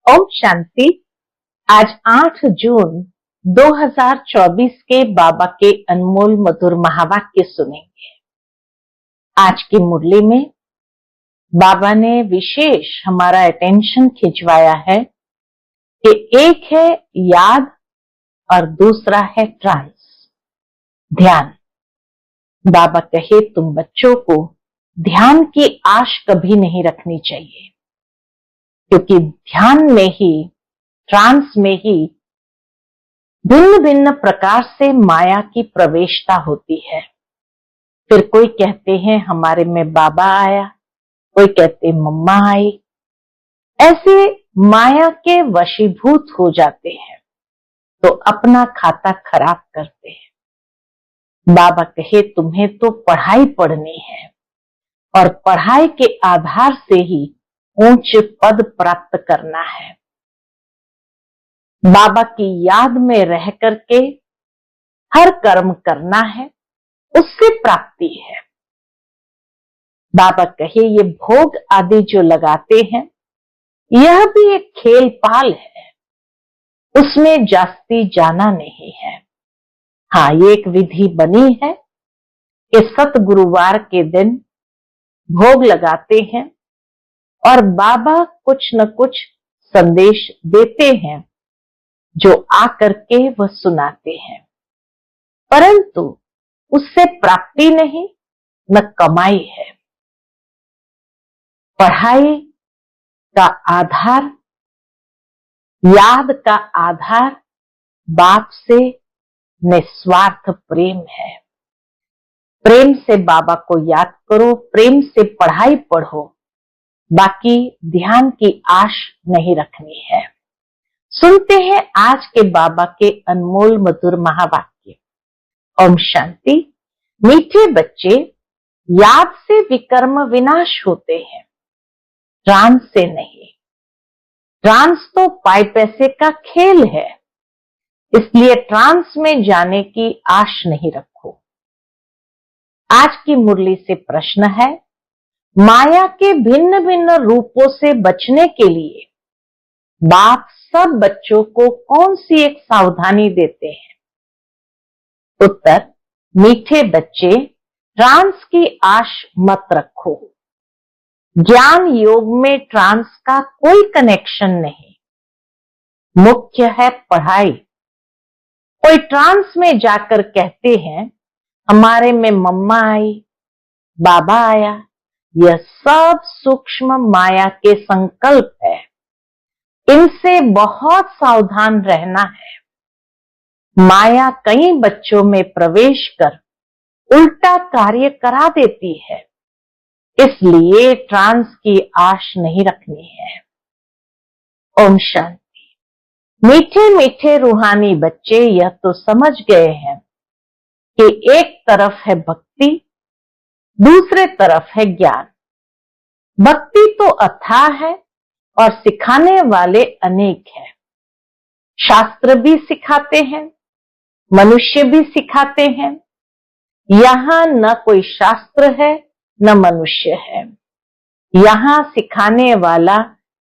ओम शांति। आज 8 जून 2024 के बाबा के अनमोल मधुर महावाक्य सुनेंगे। आज की मुरली में बाबा ने विशेष हमारा अटेंशन खिंचवाया है कि एक है याद और दूसरा है ट्रांस, ध्यान। बाबा कहे तुम बच्चों को ध्यान की आश कभी नहीं रखनी चाहिए, क्योंकि ध्यान में ही, ट्रांस में ही भिन्न भिन्न प्रकार से माया की प्रवेशता होती है। फिर कोई कहते हैं हमारे में बाबा आया, कोई कहते मम्मा आई। ऐसे माया के वशीभूत हो जाते हैं तो अपना खाता खराब करते हैं। बाबा कहे तुम्हें तो पढ़ाई पढ़नी है और पढ़ाई के आधार से ही ऊंच पद प्राप्त करना है। बाबा की याद में रह करके हर कर्म करना है, उससे प्राप्ति है। बाबा कहे ये भोग आदि जो लगाते हैं यह भी एक खेल पाल है, उसमें जास्ती जाना नहीं है। हाँ, ये एक विधि बनी है कि सतगुरुवार के दिन भोग लगाते हैं और बाबा कुछ न कुछ संदेश देते हैं जो आकर के वह सुनाते हैं, परंतु उससे प्राप्ति नहीं न कमाई है। पढ़ाई का आधार, याद का आधार बाप से निस्वार्थ प्रेम है। प्रेम से बाबा को याद करो, प्रेम से पढ़ाई पढ़ो, बाकी ध्यान की आश नहीं रखनी है। सुनते हैं आज के बाबा के अनमोल मधुर महावाक्य। ओम शांति। मीठे बच्चे, याद से विकर्म विनाश होते हैं, ट्रांस से नहीं। ट्रांस तो पाई पैसे का खेल है, इसलिए ट्रांस में जाने की आश नहीं रखो। आज की मुरली से प्रश्न है, माया के भिन्न भिन्न रूपों से बचने के लिए बाप सब बच्चों को कौन सी एक सावधानी देते हैं? उत्तर, मीठे बच्चे, ट्रांस की आश मत रखो। ज्ञान योग में ट्रांस का कोई कनेक्शन नहीं, मुख्य है पढ़ाई। कोई ट्रांस में जाकर कहते हैं हमारे में मम्मा आई, बाबा आया। यह सब सूक्ष्म माया के संकल्प है, इनसे बहुत सावधान रहना है। माया कई बच्चों में प्रवेश कर उल्टा कार्य करा देती है, इसलिए ट्रांस की आश नहीं रखनी है। ओम शांति। मीठे मीठे रूहानी बच्चे यह तो समझ गए हैं कि एक तरफ है भक्ति, दूसरे तरफ है ज्ञान। भक्ति तो अथाह है और सिखाने वाले अनेक हैं। शास्त्र भी सिखाते हैं, मनुष्य भी सिखाते हैं। यहाँ न कोई शास्त्र है न मनुष्य है, यहाँ सिखाने वाला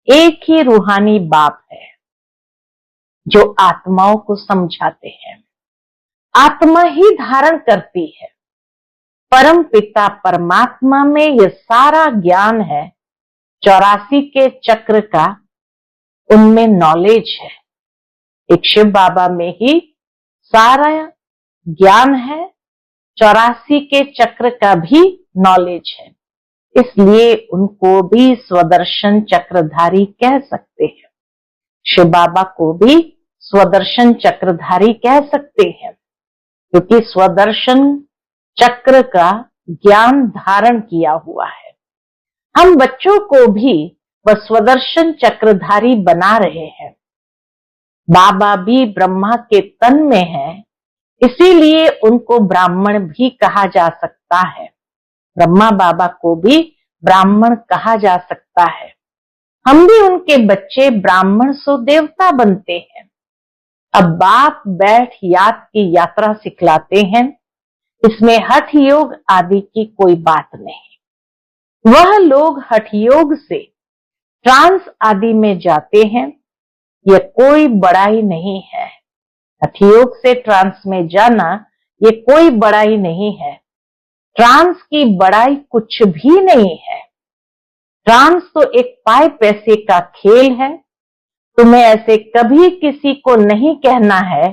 एक ही रूहानी बाप है जो आत्माओं को समझाते हैं। आत्मा ही धारण करती है। परम पिता परमात्मा में यह सारा ज्ञान है, 84 के चक्र का उनमें नॉलेज है। एक शिव बाबा में ही सारा ज्ञान है, 84 के चक्र का भी नॉलेज है, इसलिए उनको भी स्वदर्शन चक्रधारी कह सकते हैं। शिव बाबा को भी स्वदर्शन चक्रधारी कह सकते हैं, क्योंकि स्वदर्शन चक्र का ज्ञान धारण किया हुआ है। हम बच्चों को भी वह स्वदर्शन चक्रधारी बना रहे हैं। बाबा भी ब्रह्मा के तन में है, इसीलिए उनको ब्राह्मण भी कहा जा सकता है। ब्रह्मा बाबा को भी ब्राह्मण कहा जा सकता है। हम भी उनके बच्चे ब्राह्मण सो देवता बनते हैं। अब बाप बैठ याद की यात्रा सिखलाते हैं, इसमें हठ योग आदि की कोई बात नहीं। वह लोग हठ योग से ट्रांस आदि में जाते हैं यह कोई बड़ाई नहीं है। हठयोग से ट्रांस में जाना ये कोई बड़ाई नहीं है। ट्रांस की बड़ाई कुछ भी नहीं है। ट्रांस तो एक पाए पैसे का खेल है। तुम्हें ऐसे कभी किसी को नहीं कहना है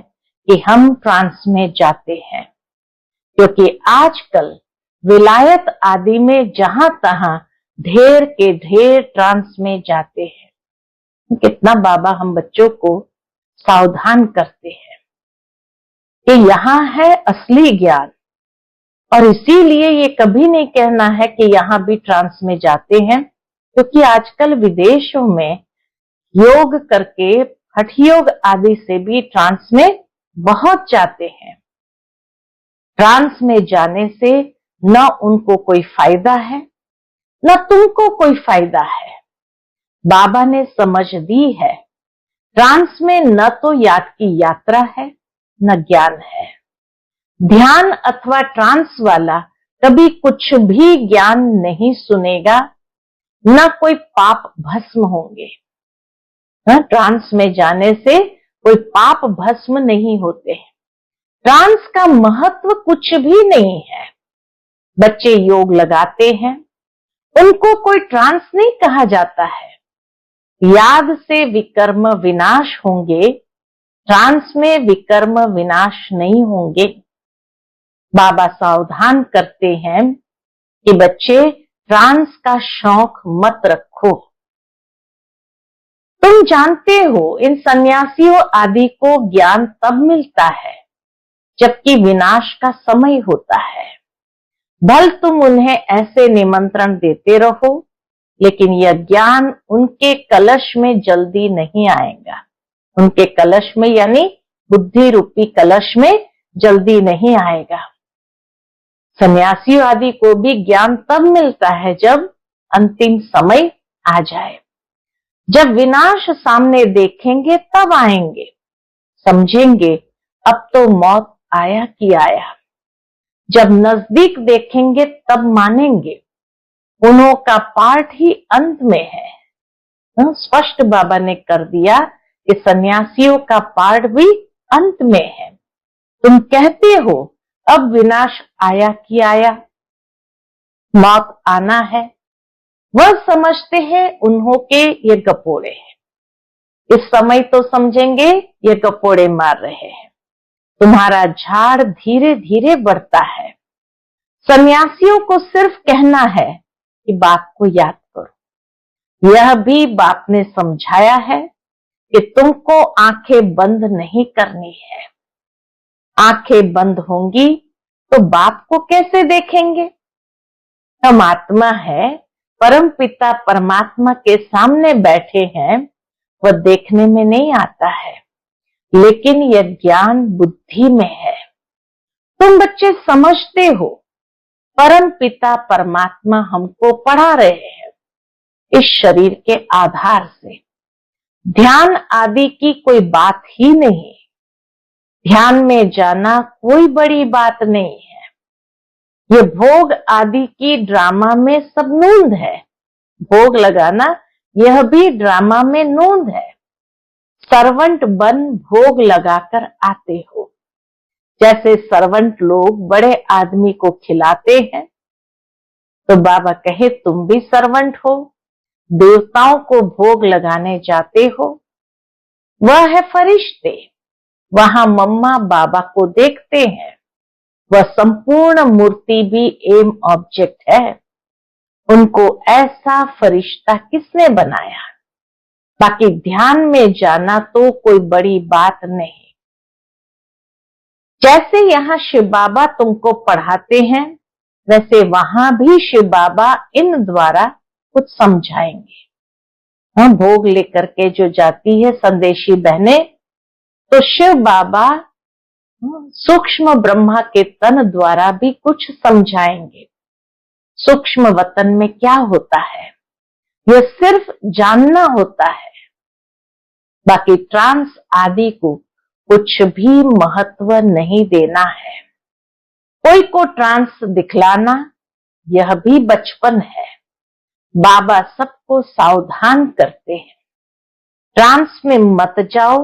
कि हम ट्रांस में जाते हैं, क्योंकि आजकल विलायत आदि में जहां तहां ढेर के ढेर ट्रांस में जाते हैं। कितना बाबा हम बच्चों को सावधान करते हैं कि यहां है असली ज्ञान, और इसीलिए ये कभी नहीं कहना है कि यहां भी ट्रांस में जाते हैं, क्योंकि आजकल विदेशों में योग करके हठयोग आदि से भी ट्रांस में बहुत जाते हैं। ट्रांस में जाने से न उनको कोई फायदा है न तुमको कोई फायदा है। बाबा ने समझ दी है, ट्रांस में न तो याद की यात्रा है न ज्ञान है। ध्यान अथवा ट्रांस वाला कभी कुछ भी ज्ञान नहीं सुनेगा, न कोई पाप भस्म होंगे। ट्रांस में जाने से कोई पाप भस्म नहीं होते। ट्रांस का महत्व कुछ भी नहीं है। बच्चे योग लगाते हैं, उनको कोई ट्रांस नहीं कहा जाता है। याद से विकर्म विनाश होंगे, ट्रांस में विकर्म विनाश नहीं होंगे। बाबा सावधान करते हैं कि बच्चे ट्रांस का शौक मत रखो। तुम जानते हो इन सन्यासियों आदि को ज्ञान तब मिलता है जबकि विनाश का समय होता है। भल तुम उन्हें ऐसे निमंत्रण देते रहो, लेकिन यह ज्ञान उनके कलश में जल्दी नहीं आएगा। उनके कलश में यानी बुद्धि रूपी कलश में जल्दी नहीं आएगा। सन्यासियों आदि को भी ज्ञान तब मिलता है जब अंतिम समय आ जाए। जब विनाश सामने देखेंगे तब आएंगे, समझेंगे अब तो मौत आया कि आया। जब नजदीक देखेंगे तब मानेंगे उन्हों का पार्ट ही अंत में है। स्पष्ट बाबा ने कर दिया कि सन्यासियों का पार्ट भी अंत में है। तुम कहते हो अब विनाश आया कि आया, मौत आना है। वह समझते हैं उन्हों के ये गपोड़े हैं। इस समय तो समझेंगे ये गपोड़े मार रहे हैं। तुम्हारा झाड़ धीरे धीरे बढ़ता है। सन्यासियों को सिर्फ कहना है कि बाप को याद करो। यह भी बाप ने समझाया है कि तुमको आंखें बंद नहीं करनी है। आंखें बंद होंगी तो बाप को कैसे देखेंगे? हम आत्मा है, परम पिता परमात्मा के सामने बैठे हैं, वह देखने में नहीं आता है, लेकिन यह ज्ञान बुद्धि में है। तुम बच्चे समझते हो परम पिता परमात्मा हमको पढ़ा रहे हैं इस शरीर के आधार से। ध्यान आदि की कोई बात ही नहीं। ध्यान में जाना कोई बड़ी बात नहीं है। ये भोग आदि की ड्रामा में सब नूंद है। भोग लगाना यह भी ड्रामा में नूंद है। सर्वंट बन भोग लगाकर आते हो। जैसे सर्वंट लोग बड़े आदमी को खिलाते हैं, तो बाबा कहे तुम भी सर्वंट हो, देवताओं को भोग लगाने जाते हो। वह है फरिश्ते, वहां मम्मा बाबा को देखते हैं। वह संपूर्ण मूर्ति भी एम ऑब्जेक्ट है। उनको ऐसा फरिश्ता किसने बनाया? बाकी ध्यान में जाना तो कोई बड़ी बात नहीं। जैसे यहाँ शिव बाबा तुमको पढ़ाते हैं, वैसे वहां भी शिव बाबा इन द्वारा कुछ समझाएंगे। हम भोग लेकर के जो जाती है संदेशी बहने, तो शिव बाबा सूक्ष्म ब्रह्मा के तन द्वारा भी कुछ समझाएंगे। सूक्ष्म वतन में क्या होता है यह सिर्फ जानना होता है। बाकी ट्रांस आदि को कुछ भी महत्व नहीं देना है। कोई को ट्रांस दिखलाना यह भी बचपन है। बाबा सबको सावधान करते हैं। ट्रांस में मत जाओ,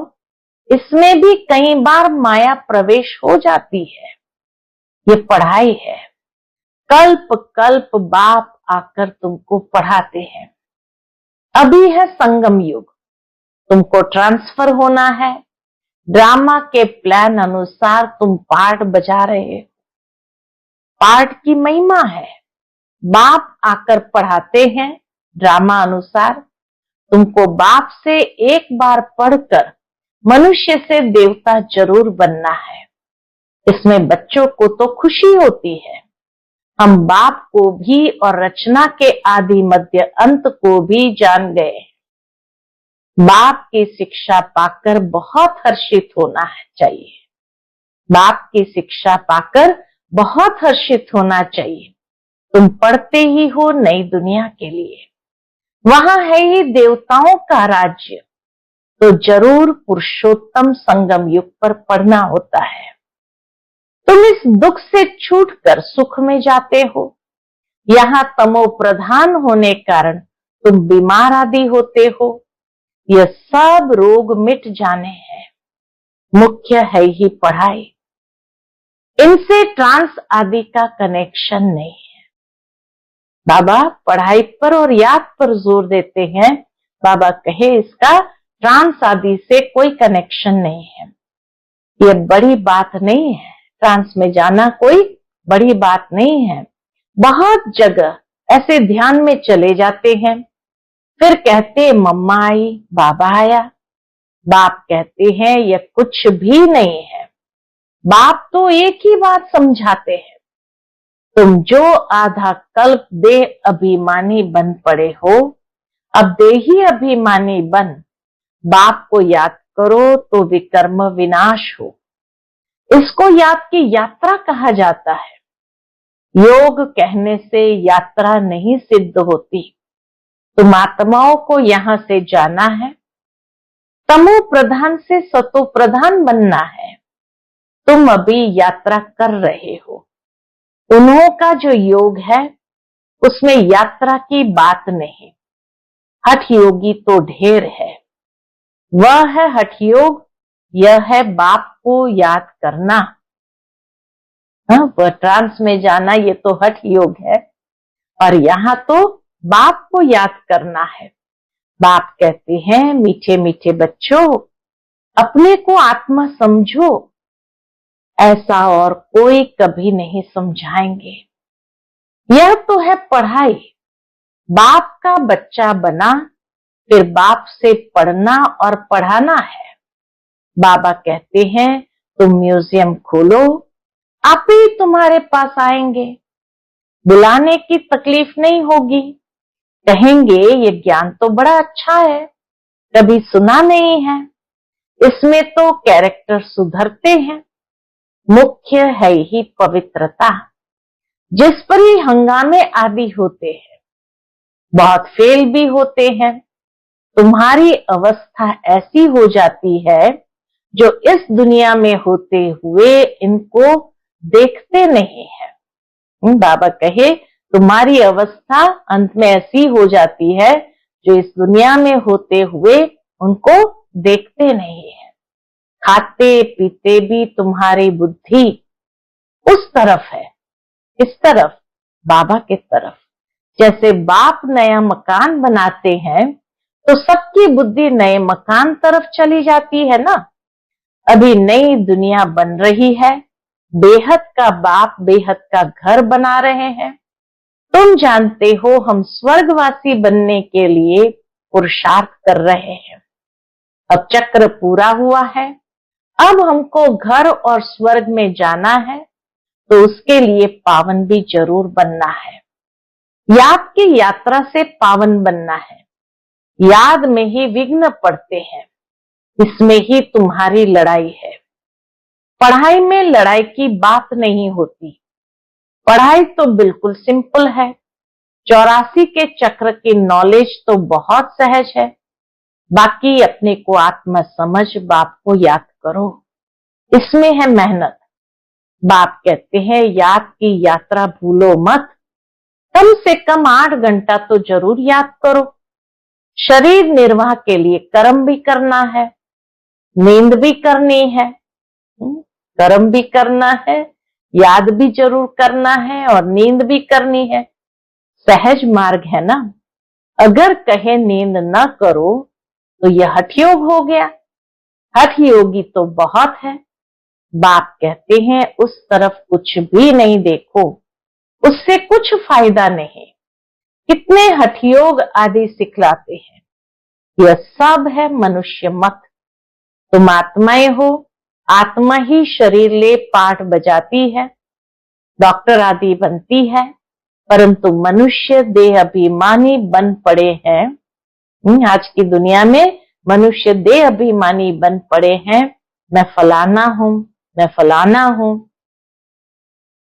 इसमें भी कई बार माया प्रवेश हो जाती है। ये पढ़ाई है, कल्प कल्प बाप आकर तुमको पढ़ाते हैं। अभी है संगम युग, तुमको ट्रांसफर होना है। ड्रामा के प्लान अनुसार तुम पार्ट बजा रहे हो। पार्ट की महिमा है, बाप आकर पढ़ाते हैं ड्रामा अनुसार। तुमको बाप से एक बार पढ़कर मनुष्य से देवता जरूर बनना है। इसमें बच्चों को तो खुशी होती है, हम बाप को भी और रचना के आदि मध्य अंत को भी जान गए। बाप की शिक्षा पाकर बहुत हर्षित होना चाहिए। बाप की शिक्षा पाकर बहुत हर्षित होना चाहिए। तुम पढ़ते ही हो नई दुनिया के लिए, वहां है ही देवताओं का राज्य, तो जरूर पुरुषोत्तम संगम युग पर पढ़ना होता है। तुम इस दुख से छूटकर सुख में जाते हो। यहाँ तमो प्रधान होने कारण तुम बीमार आदि होते हो। यह सब रोग मिट जाने हैं। मुख्य है ही पढ़ाई, इनसे ट्रांस आदि का कनेक्शन नहीं है। बाबा पढ़ाई पर और याद पर जोर देते हैं। बाबा कहे इसका ट्रांस आदि से कोई कनेक्शन नहीं है। यह बड़ी बात नहीं है, ट्रांस में जाना कोई बड़ी बात नहीं है। बहुत जगह ऐसे ध्यान में चले जाते हैं, फिर कहते मम्मा आई, बाबा आया। बाप कहते हैं यह कुछ भी नहीं है। बाप तो एक ही बात समझाते हैं, तुम जो आधा कल्प देह अभिमानी बन पड़े हो, अब देही अभिमानी बन बाप को याद करो तो विकर्म विनाश हो। इसको याद की यात्रा कहा जाता है। योग कहने से यात्रा नहीं सिद्ध होती। तुम आत्माओं को यहां से जाना है, तमो प्रधान से सतो प्रधान बनना है। तुम अभी यात्रा कर रहे हो। उन्हों का जो योग है उसमें यात्रा की बात नहीं। हठ योगी तो ढेर है, वह है हठ योग, यह है बाप को याद करना। वह ट्रांस में जाना ये तो हठ योग है, और यहाँ तो बाप को याद करना है। बाप कहते हैं मीठे मीठे बच्चों, अपने को आत्मा समझो, ऐसा और कोई कभी नहीं समझाएंगे। यह तो है पढ़ाई। बाप का बच्चा बना, फिर बाप से पढ़ना और पढ़ाना है। बाबा कहते हैं तुम म्यूजियम खोलो, आप ही तुम्हारे पास आएंगे। बुलाने की तकलीफ नहीं होगी। कहेंगे ये ज्ञान तो बड़ा अच्छा है, कभी सुना नहीं है, इसमें तो कैरेक्टर सुधरते हैं। मुख्य है ही पवित्रता, जिस पर ही हंगामे आदि होते हैं, बहुत फेल भी होते हैं। तुम्हारी अवस्था ऐसी हो जाती है जो इस दुनिया में होते हुए इनको देखते नहीं है। बाबा कहे तुम्हारी अवस्था अंत में ऐसी हो जाती है जो इस दुनिया में होते हुए उनको देखते नहीं है। खाते पीते भी तुम्हारी बुद्धि उस तरफ है, इस तरफ बाबा की तरफ। जैसे बाप नया मकान बनाते हैं तो सबकी बुद्धि नए मकान तरफ चली जाती है ना। अभी नई दुनिया बन रही है, बेहद का बाप बेहद का घर बना रहे हैं। तुम जानते हो हम स्वर्गवासी बनने के लिए पुरुषार्थ कर रहे हैं। अब चक्र पूरा हुआ है, अब हमको घर और स्वर्ग में जाना है, तो उसके लिए पावन भी जरूर बनना है। याद की यात्रा से पावन बनना है। याद में ही विघ्न पड़ते हैं, इसमें ही तुम्हारी लड़ाई है। पढ़ाई में लड़ाई की बात नहीं होती। पढ़ाई तो बिल्कुल सिंपल है। 84 के चक्र की नॉलेज तो बहुत सहज है। बाकी अपने को आत्मा समझ बाप को याद करो, इसमें है मेहनत। बाप कहते हैं याद की यात्रा भूलो मत, कम से कम 8 घंटा तो जरूर याद करो। शरीर निर्वाह के लिए कर्म भी करना है, नींद भी करनी है, कर्म भी करना है, याद भी जरूर करना है और नींद भी करनी है। सहज मार्ग है ना। अगर कहे नींद न करो तो यह हठ योग हो गया। हठ योगी तो बहुत है। बाप कहते हैं उस तरफ कुछ भी नहीं देखो, उससे कुछ फायदा नहीं। कितने हठ योग आदि सिखलाते हैं। यह सब है मनुष्य मत। तुम आत्माएं हो, आत्मा ही शरीर ले पाठ बजाती है, डॉक्टर आदि बनती है, परंतु मनुष्य देह अभिमानी बन पड़े हैं। आज की दुनिया में मनुष्य देह अभिमानी बन पड़े हैं। मैं फलाना हूं, मैं फलाना हूं।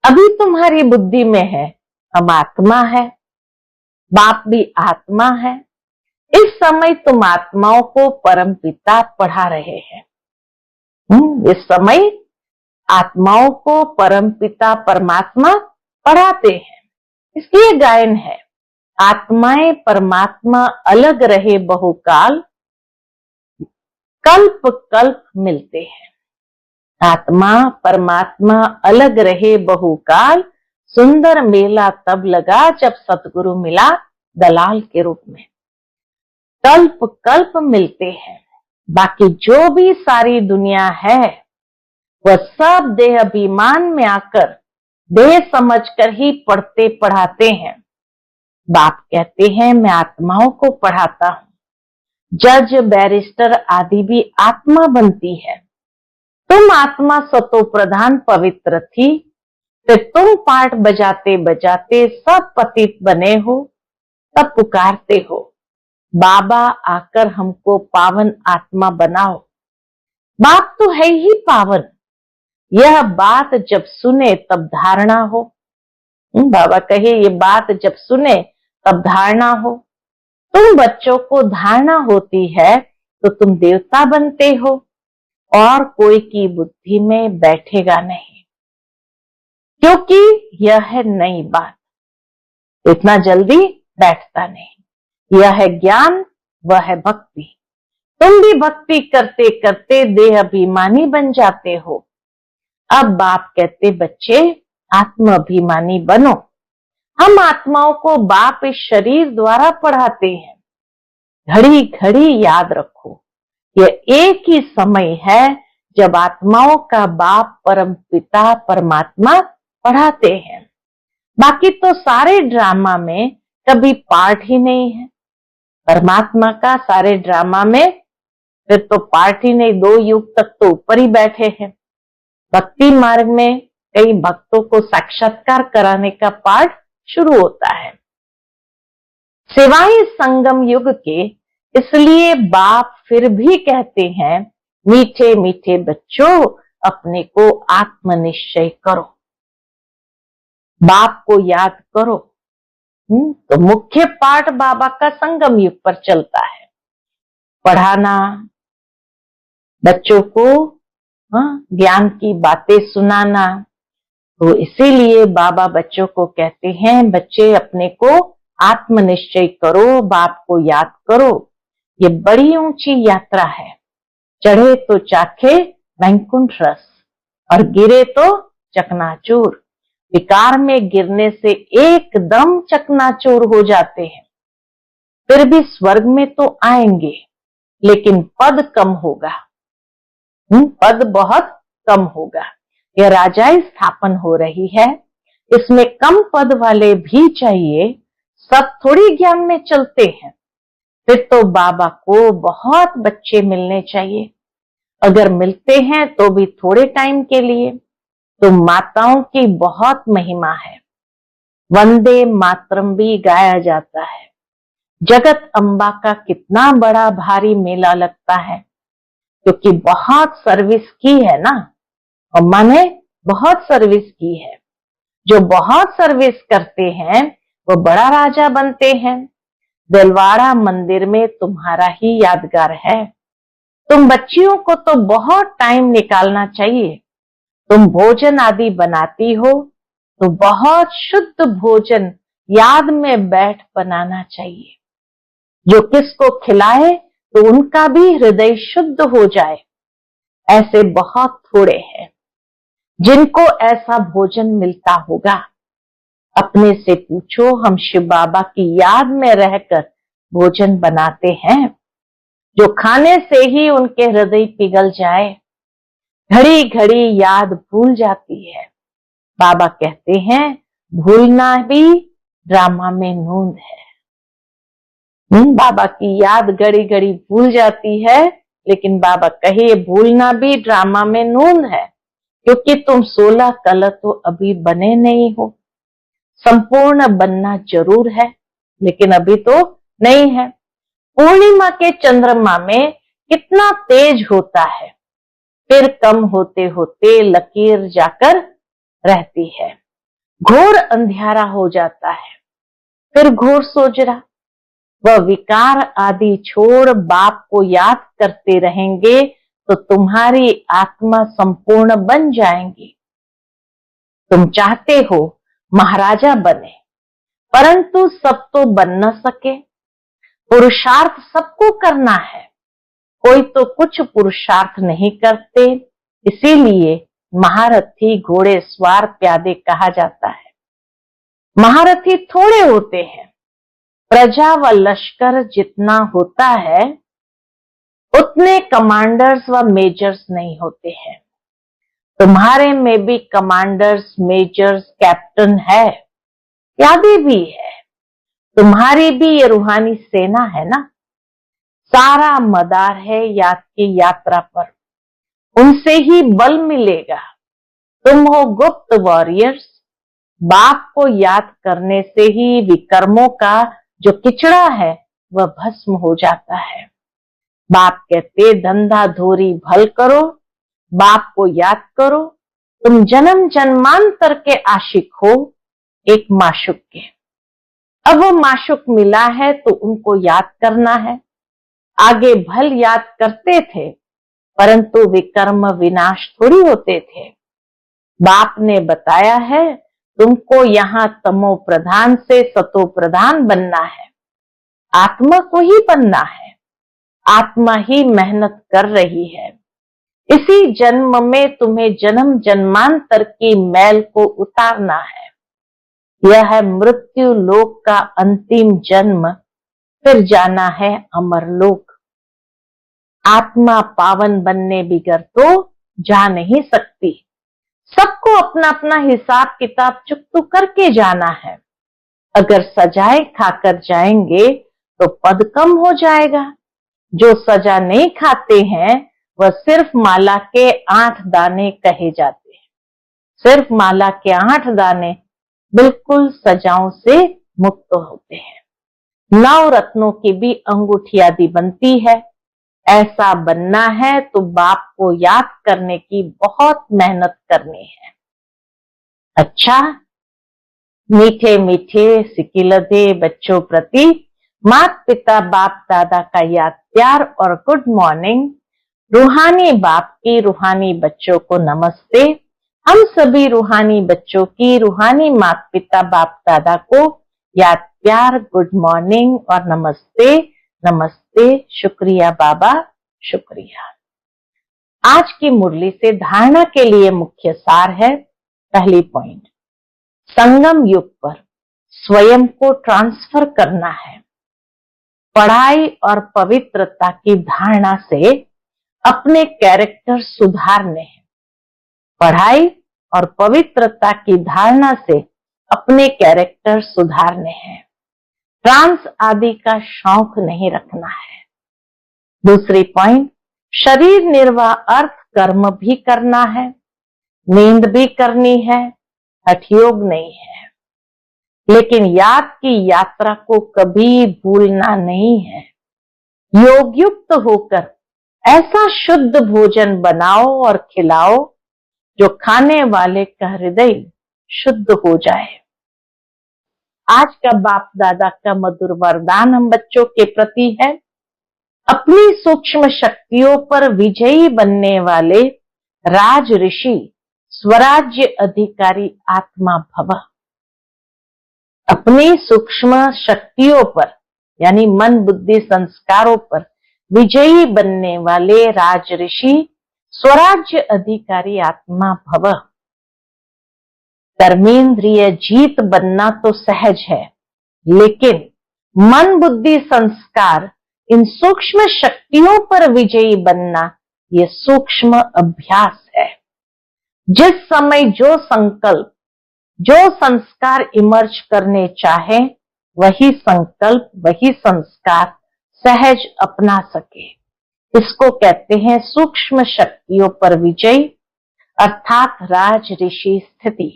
अभी तुम्हारी बुद्धि में है हम आत्मा है, बाप भी आत्मा है। इस समय तुम आत्माओं को परम पिता पढ़ा रहे हैं। इस समय आत्माओं को परम पिता परमात्मा पढ़ाते हैं। इसलिए गायन है, आत्माएं परमात्मा अलग रहे बहुकाल, कल्प कल्प मिलते हैं। आत्मा परमात्मा अलग रहे बहुकाल, सुंदर मेला तब लगा जब सतगुरु मिला दलाल के रूप में। कल्प कल्प मिलते हैं। बाकी जो भी सारी दुनिया है वह सब देह अभिमान में आकर देह समझकर ही पढ़ते पढ़ाते हैं। बाप कहते हैं मैं आत्माओं को पढ़ाता हूं। जज बैरिस्टर आदि भी आत्मा बनती है। तुम आत्मा सतो प्रधान पवित्र थी, फिर तुम पाठ बजाते बजाते सब पतित बने हो, तब पुकारते हो बाबा आकर हमको पावन आत्मा बनाओ। बाप तो है ही पावन। यह बात जब सुने तब धारणा हो। बाबा कहे ये बात जब सुने तब धारणा हो। तुम बच्चों को धारणा होती है तो तुम देवता बनते हो और कोई की बुद्धि में बैठेगा नहीं, क्योंकि यह है नई बात, इतना जल्दी बैठता नहीं। यह है ज्ञान, वह है भक्ति। तुम भी भक्ति करते करते देह अभिमानी बन जाते हो। अब बाप कहते बच्चे आत्म अभिमानी बनो। हम आत्माओं को बाप इस शरीर द्वारा पढ़ाते हैं। घड़ी घड़ी याद रखो, यह एक ही समय है जब आत्माओं का बाप परम पिता परमात्मा पढ़ाते हैं। बाकी तो सारे ड्रामा में कभी पार्ट ही नहीं है परमात्मा का। सारे ड्रामा में फिर तो पार्ट ही नहीं। 2 युग तक तो ऊपर ही बैठे हैं। भक्ति मार्ग में कई भक्तों को साक्षात्कार कराने का पाठ शुरू होता है। सिवाय संगम युग के, इसलिए बाप फिर भी कहते हैं मीठे मीठे बच्चों अपने को आत्मनिश्चय करो, बाप को याद करो। तो मुख्य पाठ बाबा का संगम युग पर चलता है। पढ़ाना, बच्चों को ज्ञान की बातें सुनाना। तो इसीलिए बाबा बच्चों को कहते हैं बच्चे अपने को आत्मनिश्चय करो, बाप को याद करो। ये बड़ी ऊंची यात्रा है। चढ़े तो चाखे वैकुंठ रस और गिरे तो चकनाचूर। विकार में गिरने से एकदम चकनाचूर हो जाते हैं। फिर भी स्वर्ग में तो आएंगे, लेकिन पद कम होगा। पद बहुत कम होगा। यह राजाई स्थापन हो रही है, इसमें कम पद वाले भी चाहिए। सब थोड़ी ज्ञान में चलते हैं। फिर तो बाबा को बहुत बच्चे मिलने चाहिए। अगर मिलते हैं तो भी थोड़े टाइम के लिए। तो माताओं की बहुत महिमा है। वंदे मातरम भी गाया जाता है। जगत अम्बा का कितना बड़ा भारी मेला लगता है, क्योंकि बहुत सर्विस की है ना। अम्मा ने बहुत सर्विस की है। जो बहुत सर्विस करते हैं वो बड़ा राजा बनते हैं। दिलवाड़ा मंदिर में तुम्हारा ही यादगार है। तुम बच्चियों को तो बहुत टाइम निकालना चाहिए। तुम भोजन आदि बनाती हो तो बहुत शुद्ध भोजन याद में बैठ बनाना चाहिए। जो किसको खिलाए तो उनका भी हृदय शुद्ध हो जाए, ऐसे बहुत थोड़े हैं जिनको ऐसा भोजन मिलता होगा। अपने से पूछो, हम शिव बाबा की याद में रहकर भोजन बनाते हैं जो खाने से ही उनके हृदय पिघल जाए। घड़ी घड़ी याद भूल जाती है। बाबा कहते हैं भूलना भी ड्रामा में नूंद है। बाबा की याद घड़ी घड़ी भूल जाती है, लेकिन बाबा कहे भूलना भी ड्रामा में नूंद है, क्योंकि तुम 16 कल तो अभी बने नहीं हो। संपूर्ण बनना जरूर है, लेकिन अभी तो नहीं है। पूर्णिमा के चंद्रमा में कितना तेज होता है, फिर कम होते होते लकीर जाकर रहती है। घोर अंधियारा हो जाता है, फिर घोर सोजरा। वह विकार आदि छोड़ बाप को याद करते रहेंगे तो तुम्हारी आत्मा संपूर्ण बन जाएंगी। तुम चाहते हो महाराजा बने, परंतु सब तो बन न सके। पुरुषार्थ सबको करना है, कोई तो कुछ पुरुषार्थ नहीं करते, इसीलिए महारथी घोड़े सवार प्यादे कहा जाता है। महारथी थोड़े होते हैं, प्रजा व लश्कर जितना होता है उतने कमांडर्स व मेजर्स नहीं होते हैं। तुम्हारे में भी कमांडर्स, मेजर्स, कैप्टन है, प्यादे भी है। तुम्हारी भी ये रूहानी सेना है ना। सारा मदार है याद की यात्रा पर, उनसे ही बल मिलेगा। तुम हो गुप्त वॉरियर्स। बाप को याद करने से ही विकर्मों का जो किचड़ा है वह भस्म हो जाता है। बाप कहते धंधा धोरी भल करो, बाप को याद करो। तुम जन्म जन्मांतर के आशिक हो एक माशुक के। अब वो माशुक मिला है तो उनको याद करना है। आगे भल याद करते थे, परंतु विकर्म विनाश थोड़ी होते थे। बाप ने बताया है तुमको यहाँ तमो प्रधान से सतो प्रधान बनना है। आत्मा को ही बनना है। आत्मा ही मेहनत कर रही है। इसी जन्म में तुम्हें जन्म जन्मांतर की मैल को उतारना है। यह है मृत्यु लोक का अंतिम जन्म, फिर जाना है अमर लोक। आत्मा पावन बनने बिगर तो जा नहीं सकती। सबको अपना अपना हिसाब किताब चुकतू करके जाना है। अगर सजाए खाकर जाएंगे तो पद कम हो जाएगा। जो सजा नहीं खाते हैं वह सिर्फ माला के 8 दाने कहे जाते हैं। सिर्फ माला के 8 दाने बिल्कुल सजाओं से मुक्त होते हैं। 9 रत्नों की भी अंगूठी आदि बनती है। ऐसा बनना है तो बाप को याद करने की बहुत मेहनत करनी है। अच्छा, मीठे मीठे सिकिलधे बच्चों प्रति माता पिता बाप दादा का याद प्यार और गुड मॉर्निंग। रूहानी बाप की रूहानी बच्चों को नमस्ते। हम सभी रूहानी बच्चों की रूहानी माता पिता बाप दादा को याद प्यार, गुड मॉर्निंग और नमस्ते। नमस्ते, शुक्रिया बाबा, शुक्रिया। आज की मुरली से धारणा के लिए मुख्य सार है। पहली पॉइंट, संगम युग पर स्वयं को ट्रांसफर करना है। पढ़ाई और पवित्रता की धारणा से अपने कैरेक्टर सुधारने हैं। पढ़ाई और पवित्रता की धारणा से अपने कैरेक्टर सुधारने हैं। ट्रांस आदि का शौक नहीं रखना है। दूसरी पॉइंट, शरीर निर्वाह अर्थ कर्म भी करना है, नींद भी करनी है, हठयोग नहीं है। लेकिन याद की यात्रा को कभी भूलना नहीं है। योग युक्त होकर ऐसा शुद्ध भोजन बनाओ और खिलाओ जो खाने वाले का हृदय शुद्ध हो जाए। आज का बाप दादा का मधुर वरदान हम बच्चों के प्रति है, अपनी सूक्ष्म शक्तियों पर विजयी बनने वाले राज ऋषि स्वराज्य अधिकारी आत्मा भव। अपनी सूक्ष्म शक्तियों पर यानी मन बुद्धि संस्कारों पर विजयी बनने वाले राज ऋषि स्वराज्य अधिकारी आत्मा भव। कर्मेंद्रिय जीत बनना तो सहज है, लेकिन मन बुद्धि संस्कार इन सूक्ष्म शक्तियों पर विजयी बनना ये सूक्ष्म अभ्यास है। जिस समय जो संकल्प जो संस्कार इमर्ज करने चाहे, वही संकल्प वही संस्कार सहज अपना सके, इसको कहते हैं सूक्ष्म शक्तियों पर विजय अर्थात राज ऋषि स्थिति।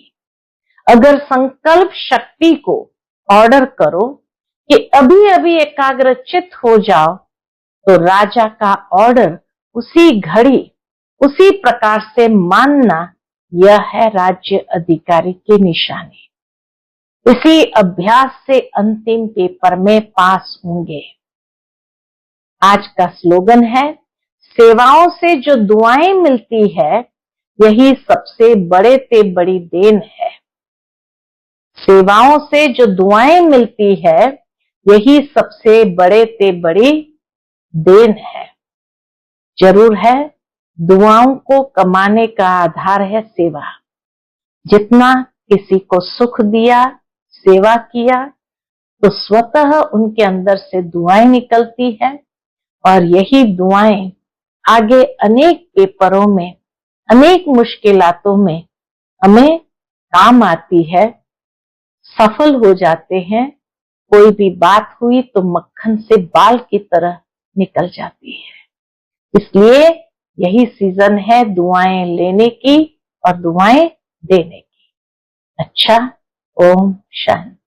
अगर संकल्प शक्ति को ऑर्डर करो कि अभी अभी एकाग्रचित हो जाओ, तो राजा का ऑर्डर उसी घड़ी उसी प्रकार से मानना, यह है राज्य अधिकारी की निशानी। इसी अभ्यास से अंतिम पेपर में पास होंगे। आज का स्लोगन है, सेवाओं से जो दुआएं मिलती है, यही सबसे बड़े से बड़ी देन है। सेवाओं से जो दुआएं मिलती है, यही सबसे बड़े से बड़ी देन है। जरूर है, दुआओं को कमाने का आधार है सेवा। जितना किसी को सुख दिया, सेवा किया, तो स्वतः उनके अंदर से दुआएं निकलती है और यही दुआएं आगे अनेक पेपरों में, अनेक मुश्किलातों में हमें काम आती है, सफल हो जाते हैं। कोई भी बात हुई तो मक्खन से बाल की तरह निकल जाती है। इसलिए यही सीजन है दुआएं लेने की और दुआएं देने की। अच्छा, ओम शांति।